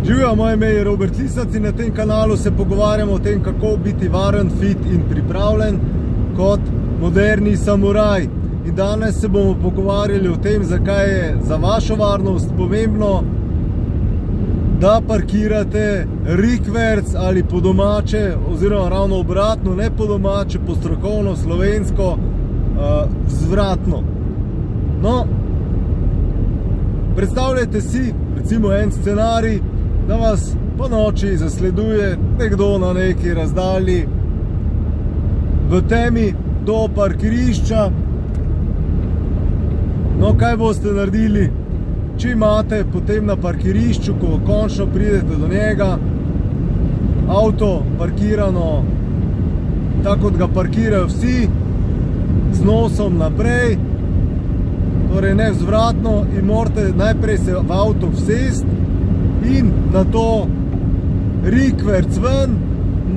Živijo, moje ime je Robert Lisac in na tem kanalu se pogovarjamo o tem, kako biti varen, fit in pripravljen kot moderni samuraj. In danes se bomo pogovarjali o tem, zakaj je za vašo varnost pomembno, da parkirate rikverc ali po domače, oziroma ravno obratno, ne po domače, po strokovno, slovensko, vzvratno. No, predstavljajte si, recimo, en scenarij, da vas po noči zasleduje nekdo na neki razdalji v temi do parkirišča. No, kaj boste naredili, če imate potem na parkirišču, ko končno pridete do njega, avto parkirano tako, kot ga parkirajo vsi, z nosom naprej, torej ne vzvratno, in morate najprej se v avto vsesti in na to rikverc ven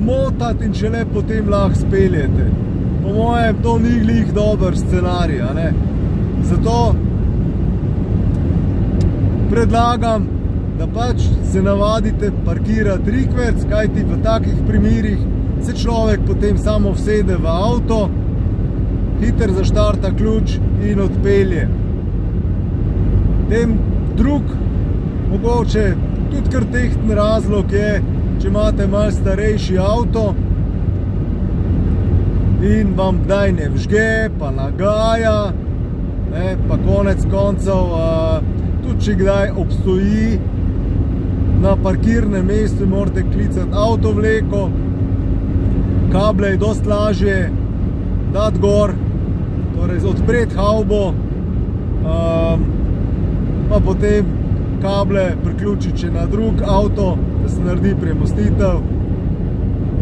motati in šele potem lahko speljete. Po mojem, to ni glih dober scenarij, a ne? Zato predlagam, da pač se navadite parkirati rikverc, kajti v takih primerih se človek potem samo vsede v avto, hiter zaštarta ključ in odpelje. Tem drug, mogoče tudi kar tehten razlog je, če imate malo starejši avto in vam kdaj ne vžge, pa nagaja, ne, pa konec koncev, tudi če kdaj obstoji na parkirnem mestu, morate klicati avtovleko, kable je dosti lažje dati gor, torej odpreti havbo, pa potem kable priključiti še na drug avto, da se naredi premostitev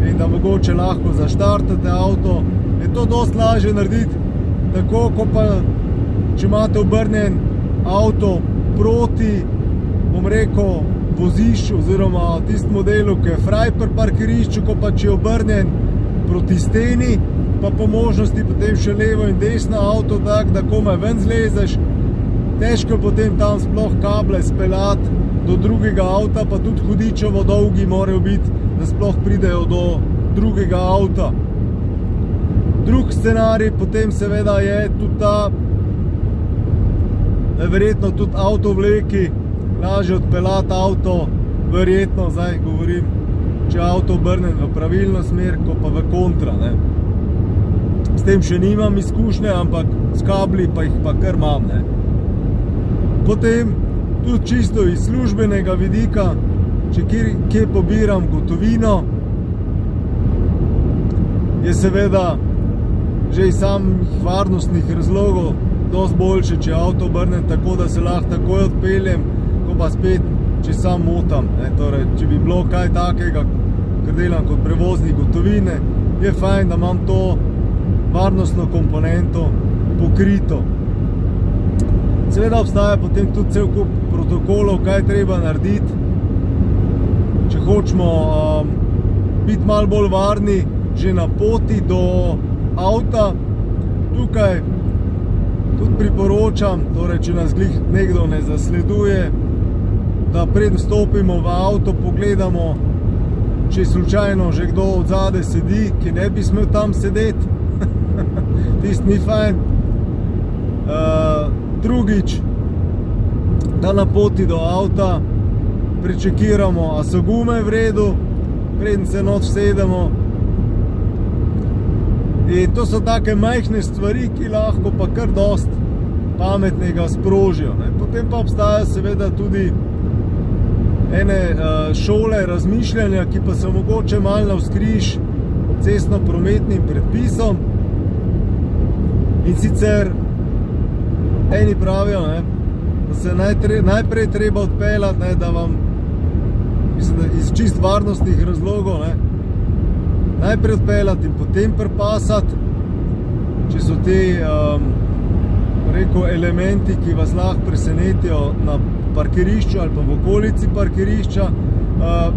in da mogoče lahko zaštartate avto. Je to dosti lažje narediti, tako kot pa, če imate obrnjen avto proti, bom rekel, vozišču oziroma tistemu delu, ki je fraj pri parkirišču, ko pa če je obrnjen proti steni, pa po možnosti potem še levo in desno avto, tako da komaj ven zlezeš, težko potem tam sploh kable speljati do drugega avta, pa tudi hudičevo dolgi morajo biti, da sploh pridejo do drugega avta. Drug scenarij potem seveda je tudi ta, da je verjetno tudi avtovleki lažje odpeljati avto, verjetno, zdaj govorim, če je avto obrnen v pravilno smer, ko pa v kontra, ne. S tem še nimam izkušnje, ampak s kabli pa jih pa kar imam, ne. Potem tudi čisto iz službenega vidika, če kje pobiram gotovino, je seveda že iz samih varnostnih razlogov dosti boljše, če je avto obrnen tako, da se lahko takoj odpeljem, ko pa spet, če sam motam, ne. Torej, če bi bilo kaj takega, ker delam kot prevoznik gotovine, je fajn, da imam to varnostno komponento pokrito. Seveda obstaja potem tudi cel kup protokolov, kaj treba narediti, če hočemo biti malo bolj varni že na poti do avta. Tukaj tudi priporočam, torej, če nas glih nekdo ne zasleduje, da preden vstopimo v avto, pogledamo, če slučajno že kdo od zadaj sedi, ki ne bi smel tam sedeti. Tist ni fajn. Drugič, da na poti do avta prečekiramo, a so gume v redu, preden se not vsedemo. In to so take majhne stvari, ki lahko pa kar dosti pametnega sprožijo, ne. Potem pa obstajajo seveda tudi ene šole razmišljanja, ki pa so mogoče malo navzkriž cestno-prometnim predpisom. In sicer eni pravijo, ne, da se najprej treba odpeljati, ne, da vam, mislim, da iz čist varnostnih razlogov, ne, najprej odpeljati in potem pripasati, če so te, rekel, elementi, ki vas lahko presenetijo na parkirišču ali pa v okolici parkirišča.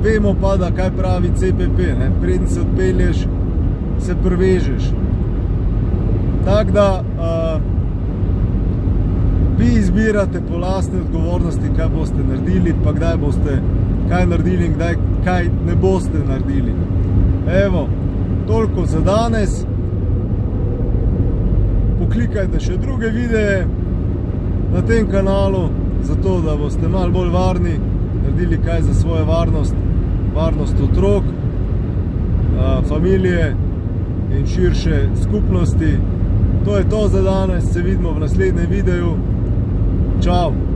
Vemo pa, da kaj pravi CPP, ne, preden se odpelješ, se prevežeš. Tako da, vi izbirate po lastni odgovornosti, kaj boste naredili, pa kaj naredili in kdaj kaj ne boste naredili. Evo, toliko za danes. Poklikajte še druge videe na tem kanalu, zato da boste malo bolj varni, naredili kaj za svojo varnost, varnost otrok, familije in širše skupnosti. To je to za danes, se vidimo v naslednjem videu. Čau!